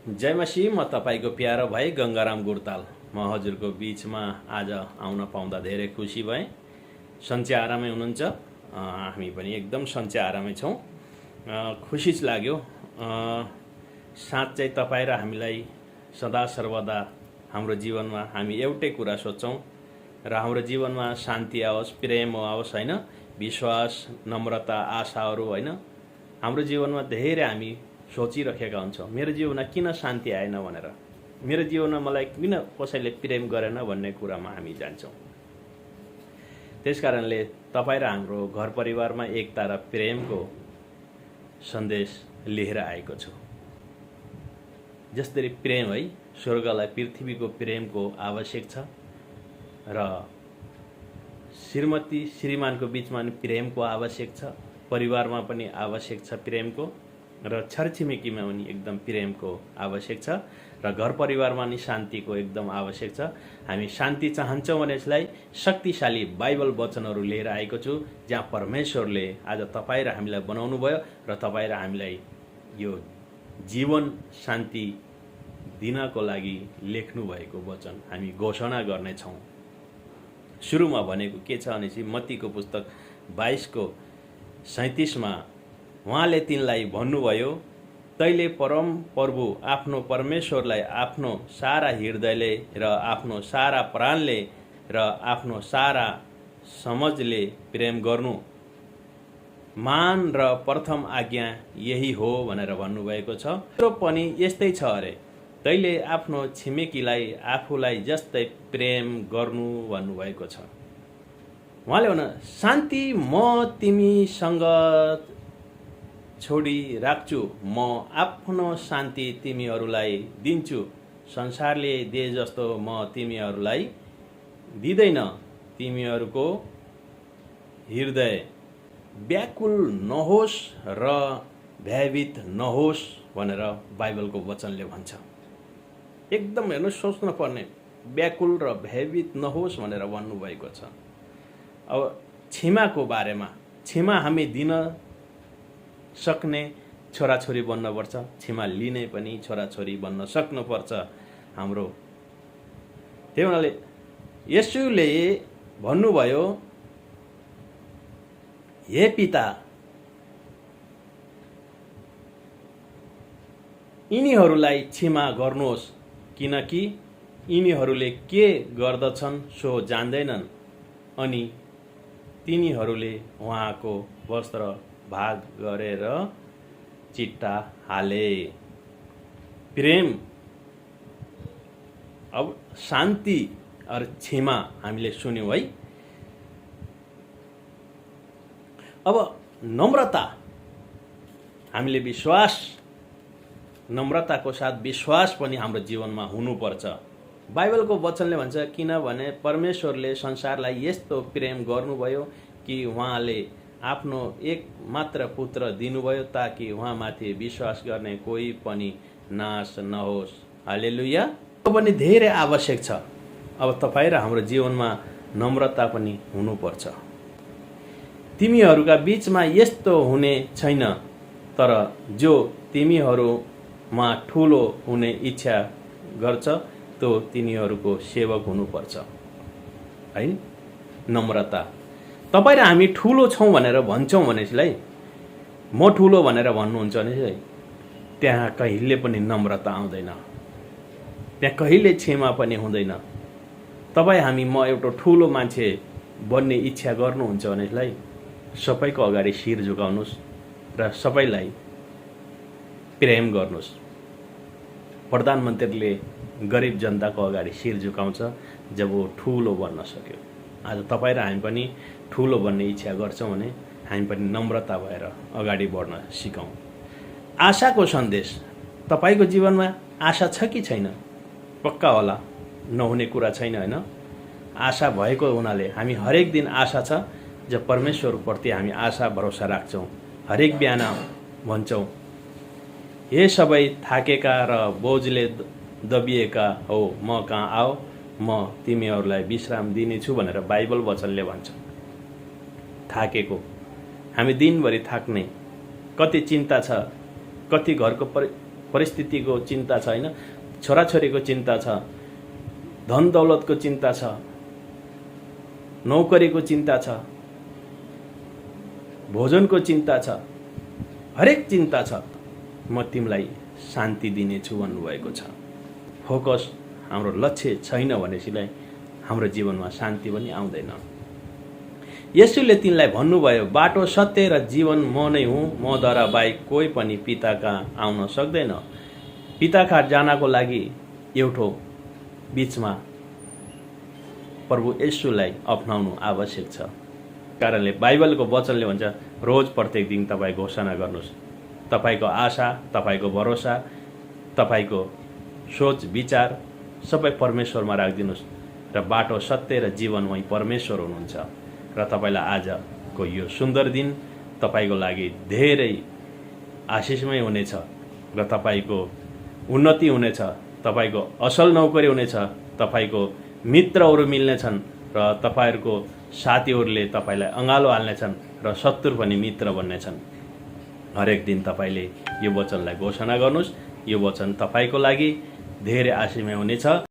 जय मसी। म तपाईँको प्यारो भाइ गङ्गाराम गुर्ताल। म हजुरको बिचमा आज आउन पाउँदा धेरै खुसी भएँ। सन्चै आरामै हुनुहुन्छ? हामी पनि एकदम सन्चै आरामै छौँ। खुसी लाग्यो। साँच्चै तपाईँ र हामीलाई सदा सर्वदा हाम्रो जीवनमा हामी एउटै कुरा सोच्छौँ र हाम्रो जीवनमा शान्ति आओस्, प्रेम आओस्, होइन, विश्वास, नम्रता, आशाहरू, होइन, हाम्रो जीवनमा धेरै हामी सोचिरहेका हुन्छौँ। मेरो जीवनमा किन शान्ति आएन भनेर, मेरो जीवनमा मलाई किन कसैले प्रेम गरेन भन्ने कुरामा हामी जान्छौँ। त्यसकारणले तपाईँ र हाम्रो घर परिवारमा एकता र प्रेमको सन्देश लिएर आएको छु। जसरी प्रेम, है, स्वर्गलाई पृथ्वीको प्रेमको आवश्यक छ र श्रीमती श्रीमानको बिचमा पनि प्रेमको आवश्यक छ, परिवारमा पनि आवश्यक छ प्रेमको, र छरछिमेकीमा पनि एकदम प्रेमको आवश्यक छ, र घर परिवारमा पनि शान्तिको एकदम आवश्यक छ। हामी शान्ति चाहन्छौँ भने यसलाई शक्तिशाली बाइबल वचनहरू लिएर आएको छु, जहाँ परमेश्वरले आज तपाईँ र हामीलाई बनाउनु भयो र तपाईँ र हामीलाई यो जीवन शान्ति दिनको लागि लेख्नु भएको वचन हामी घोषणा गर्नेछौँ। सुरुमा भनेको के छ भनेपछि मत्तीको पुस्तक 22:37 उहाँले तिनलाई भन्नुभयो, तैले परम प्रभु आफ्नो परमेश्वरलाई आफ्नो सारा हृदयले र आफ्नो सारा प्राणले र आफ्नो सारा समझले प्रेम गर्नु। मान र प्रथम आज्ञा यही हो भनेर भन्नुभएको छ। त्यो पनि यस्तै छ अरे, तैले आफ्नो छिमेकीलाई आफूलाई जस्तै प्रेम गर्नु भन्नुभएको छ। उहाँले भन्न, शान्ति म तिमीसँग छोडी राख्छु, म आफ्नो शान्ति तिमीहरूलाई दिन्छु। संसारले दिए जस्तो म तिमीहरूलाई दिँदैन। तिमीहरूको हृदय व्याकुल नहोस् र भयभीत नहोस् भनेर बाइबलको वचनले भन्छ। एकदम हेर्नु, सोच्नु पर्ने, व्याकुल र भयभीत नहोस् भनेर भन्नुभएको छ। अब क्षमाको बारेमा, क्षमा हामी दिन सक्ने छोराछोरी बन्नुपर्छ, क्षमा लिने पनि छोराछोरी बन्न सक्नुपर्छ हाम्रो। त्यही हुनाले येशूले भन्नुभयो, हे पिता, यिनीहरूलाई क्षमा गर्नुहोस्, किनकि यिनीहरूले के गर्दछन् सो जान्दैनन्। अनि तिनीहरूले उहाँको वस्त्र भाग गरेर चिट्टा हाले। प्रेम, अब शान्ति और क्षमा हामीले सुन्यौँ, है। अब नम्रता, हामीले विश्वास, नम्रताको साथ विश्वास पनि हाम्रो जीवनमा हुनुपर्छ। बाइबलको वचनले भन्छ, किनभने परमेश्वरले संसारलाई यस्तो प्रेम गर्नुभयो कि उहाँले आफ्नो एक मात्र पुत्र दिनुभयो, ताकि उहाँमाथि विश्वास गर्ने कोही पनि नाश नहोस्। हालेलुया। त्यो पनि धेरै आवश्यक छ। अब तपाईँ र हाम्रो जीवनमा नम्रता पनि हुनुपर्छ। तिमीहरूका बिचमा यस्तो हुने छैन, तर जो तिमीहरूमा ठुलो हुने इच्छा गर्छ त्यो तिनीहरूको सेवक हुनुपर्छ, है। नम्रता, तपाईँ र हामी ठुलो छौँ भनेर भन्छौँ भनेदेखिलाई, म ठुलो भनेर भन्नुहुन्छ भने त्यहाँ कहिले पनि नम्रता आउँदैन, त्यहाँ कहिले क्षमा पनि हुँदैन। तपाईँ हामी म एउटा ठुलो मान्छे बन्ने इच्छा गर्नुहुन्छ भनेदेखिलाई सबैको अगाडि शिर झुकाउनुहोस् र सबैलाई प्रेम गर्नुहोस्। प्रधानमन्त्रीले गरिब जनताको अगाडि शिर झुकाउँछ जब वो ठुलो बन्न सक्यो। आज तपाईँ र हामी पनि ठुलो बन्ने इच्छा गर्छौँ भने हामी पनि नम्रता भएर अगाडि बढ्न सिकौँ। आशाको सन्देश, तपाईँको जीवनमा आशा छ कि छैन? पक्का होला, नहुने कुरा छैन, होइन। आशा भएको हुनाले हामी हरेक दिन आशा छ, जब परमेश्वरप्रति हामी आशा भरोसा राख्छौँ। हरेक बिहान भन्छौँ, हे सबै थाकेका र बोझले दबिएका हो, म कहाँ आओ, म तिमीहरूलाई विश्राम दिनेछु भनेर बाइबल वचनले भन्छ। थाकेको, हामी दिनभरि थाक्ने, कति चिन्ता छ, कति घरको परिस्थितिको चिन्ता छ होइन, छोराछोरीको चिन्ता छ, धन दौलतको चिन्ता छ, नौकरीको चिन्ता छ, भोजनको चिन्ता छ, हरेक चिन्ता छ, म तिमीलाई शान्ति दिनेछु भन्नुभएको छ। फोकस हाम्रो लक्ष्य छैन भनेसीलाई हाम्रो जीवनमा शान्ति पनि आउँदैन। येशूले तिनलाई भन्नुभयो, बाटो, सत्य र जीवन म नै हुँ, मद्वारा बाहेक कोही पनि पिता कहाँ आउन सक्दैन। पिता कहाँ जानको लागि एउटो बीचमा प्रभु येशूलाई अपनाउनु आवश्यक छ। कारणले बाइबलको वचनले भन्छ, रोज प्रत्येक दिन तपाईँ घोषणा गर्नुहोस्, तपाईँको आशा, तपाईँको भरोसा, तपाईँको सोच विचार सबै परमेश्वरमा राखिदिनुहोस् र बाटो, सत्य र जीवन वही परमेश्वर हुनुहुन्छ। र तपाईँलाई आजको यो सुन्दर दिन तपाईँको लागि धेरै आशिषमय हुनेछ र तपाईँको उन्नति हुनेछ, तपाईँको असल नौकरी हुनेछ, तपाईँको मित्रहरू मिल्नेछन् र तपाईँहरूको साथीहरूले तपाईँलाई अँगालो हाल्नेछन् र शत्रु पनि मित्र बन्नेछन्। हरेक दिन तपाईँले यो वचनलाई घोषणा गर्नुहोस्। यो वचन तपाईँको लागि धेरै आशिषमय हुनेछ।